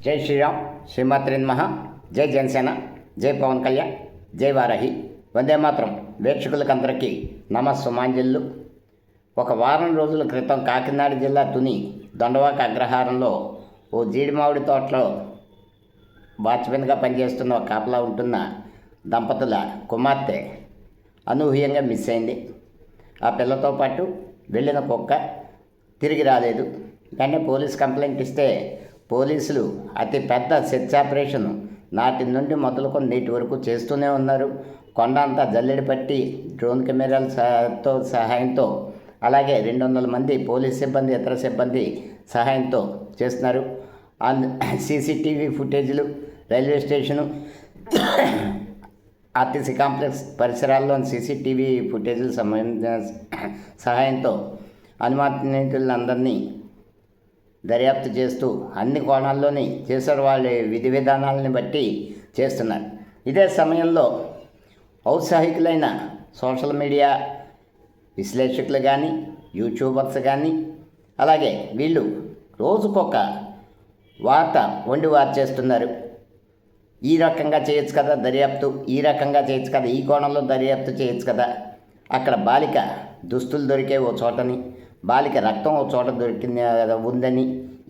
జై శ్రీరామ్, శ్రీమాత్రే నమః. జై జనసేన, జై పవన్ కళ్యాణ్, జై వారాహి. వందే మాత్రం వీక్షకులకందరికీ నమస్సుమాంజల్లు. ఒక వారం రోజుల క్రితం కాకినాడ జిల్లా తుని దొండవాక అగ్రహారంలో ఓ జీడిమామిడి తోటలో వాచ్మెన్గా పనిచేస్తున్న ఒక కాపలా ఉంటున్న దంపతుల కుమార్తె అనూహ్యంగా మిస్ అయింది. ఆ పిల్లతో పాటు వెళ్ళిన కుక్క తిరిగి రాలేదు. వెంటనే పోలీస్ కంప్లైంట్ ఇస్తే పోలీసులు అతి పెద్ద సెర్చ్ ఆపరేషన్ నాటి నుండి మొదలుకొని నేటి వరకు చేస్తూనే ఉన్నారు. కొండ అంతా జల్లెడి పట్టి డ్రోన్ కెమెరాల సహాయంతో, అలాగే 200 మంది పోలీస్ సిబ్బంది, ఇతర సిబ్బంది సహాయంతో చేస్తున్నారు. సీసీటీవీ ఫుటేజీలు, రైల్వే స్టేషను, ఆర్టీసీ కాంప్లెక్స్ పరిసరాల్లోని సీసీటీవీ ఫుటేజీల సహాయంతో అనుమానితులందరినీ దర్యాప్తు చేస్తూ అన్ని కోణాల్లోని చేశారు. వాళ్ళ విధి విధానాలని బట్టి చేస్తున్నారు. ఇదే సమయంలో ఔత్సాహికులైన సోషల్ మీడియా విశ్లేషకులు కానీ, యూట్యూబర్స్ కానీ, అలాగే వీళ్ళు రోజుకొక వార్త వండి చేస్తున్నారు. ఈ రకంగా చేయొచ్చు కదా దర్యాప్తు, ఈ రకంగా చేయొచ్చు కదా, ఈ కోణంలో దర్యాప్తు చేయొచ్చు కదా, అక్కడ బాలిక దుస్తులు దొరికే ఓ చోటని, బాలిక రక్తం ఓ చోట దొరికింది ఉందని,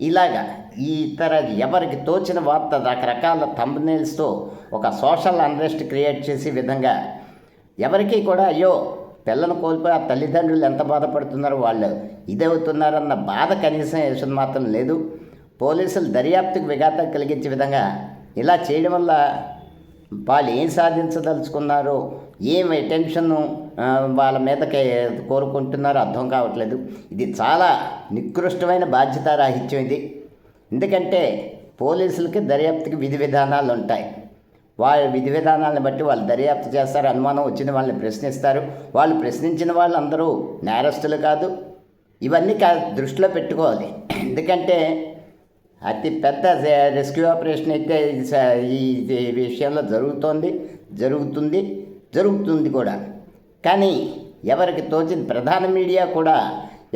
ఇలాగా ఈ ఇతర ఎవరికి తోచిన వార్త రకరకాల థంబ్నెయిల్స్తో ఒక సోషల్ అన్రెస్ట్ క్రియేట్ చేసే విధంగా ఎవరికి కూడా అయ్యో పిల్లను కోల్పోయి ఆ తల్లిదండ్రులు ఎంత బాధపడుతున్నారో, వాళ్ళు ఇదవుతున్నారన్న బాధ కనీసం వేసిన మాత్రం లేదు. పోలీసులు దర్యాప్తుకు విఘాతం కలిగించే విధంగా ఇలా చేయడం వల్ల వాళ్ళు ఏం సాధించదలుచుకున్నారో, ఏం అటెన్షన్ వాళ్ళ మీదకి కోరుకుంటున్నారో అర్థం కావట్లేదు. ఇది చాలా నికృష్టమైన బాధ్యతారాహిత్యం ఇది. ఎందుకంటే పోలీసులకి దర్యాప్తుకి విధి విధానాలు ఉంటాయి. వాళ్ళ విధి విధానాలను బట్టి వాళ్ళు దర్యాప్తు చేస్తారు. అనుమానం వచ్చిన వాళ్ళని ప్రశ్నిస్తారు. వాళ్ళు ప్రశ్నించిన వాళ్ళందరూ నేరస్తులు కాదు. ఇవన్నీ దృష్టిలో పెట్టుకోవాలి. ఎందుకంటే అతి పెద్ద రెస్క్యూ ఆపరేషన్ అయితే ఈ విషయంలో జరుగుతుంది కూడా. కానీ ఎవరికి తోచిన ప్రధాన మీడియా కూడా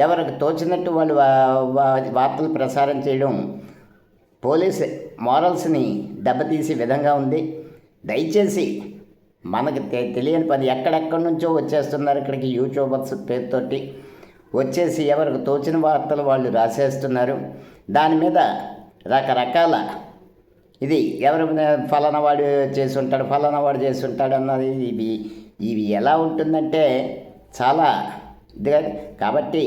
ఎవరికి తోచినట్టు వాళ్ళు వార్తలు ప్రసారం చేయడం పోలీస్ మారల్స్ని దెబ్బతీసే విధంగా ఉంది. దయచేసి మనకు తెలియని పని ఎక్కడెక్కడి నుంచో వచ్చేస్తున్నారు ఇక్కడికి యూట్యూబర్స్ పేరుతోటి వచ్చేసి ఎవరికి తోచిన వార్తలు వాళ్ళు రాసేస్తున్నారు. దాని మీద రకరకాల ఇది ఎవరు ఫలానా వాడు చేసి ఉంటాడు అన్నది ఇవి ఎలా ఉంటుందంటే చాలా ఇది. కాబట్టి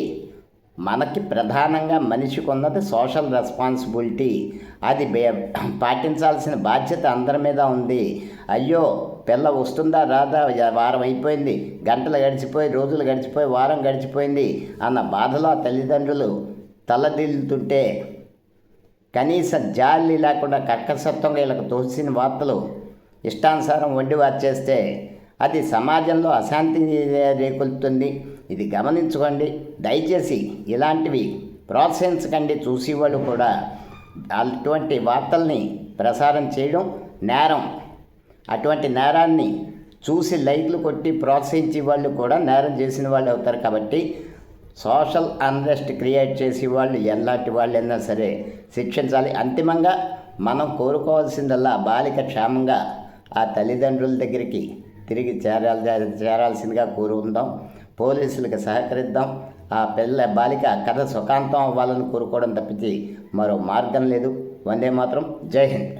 మనకి ప్రధానంగా మనిషికి ఉన్నది సోషల్ రెస్పాన్సిబిలిటీ. అది పాటించాల్సిన బాధ్యత అందరి మీద ఉంది. అయ్యో పిల్ల వస్తుందా రాదా, వారం అయిపోయింది, గంటలు గడిచిపోయి, రోజులు గడిచిపోయి, వారం గడిచిపోయింది అన్న బాధలో తల్లిదండ్రులు తలదిల్లుతుంటే కనీస జాలి లేకుండా కర్కశత్వంగా వీళ్ళకు తోసిన వార్తలు ఇష్టానుసారం వండి చేస్తే అది సమాజంలో అశాంతి రేకొలుతుంది. ఇది గమనించుకోండి. దయచేసి ఇలాంటివి ప్రోత్సహించకండి. చూసేవాళ్ళు కూడా అటువంటి వార్తల్ని ప్రసారం చేయడం నేరం. అటువంటి నేరాన్ని చూసి లైక్లు కొట్టి ప్రోత్సహించే వాళ్ళు కూడా నేరం చేసిన వాళ్ళు అవుతారు. కాబట్టి సోషల్ అన్రెస్ట్ క్రియేట్ చేసే వాళ్ళు ఎలాంటి వాళ్ళైనా సరే శిక్షించాలి. అంతిమంగా మనం కోరుకోవాల్సిందల్లా బాలిక క్షేమంగా ఆ తల్లిదండ్రుల దగ్గరికి తిరిగి చేరాల్సిందిగా కోరుకుందాం. పోలీసులకు సహకరిద్దాం. ఆ బాలిక కథ సుఖాంతం అవ్వాలని కోరుకోవడం తప్పించి మరో మార్గం లేదు. వందే మాత్రం. జై హింద్.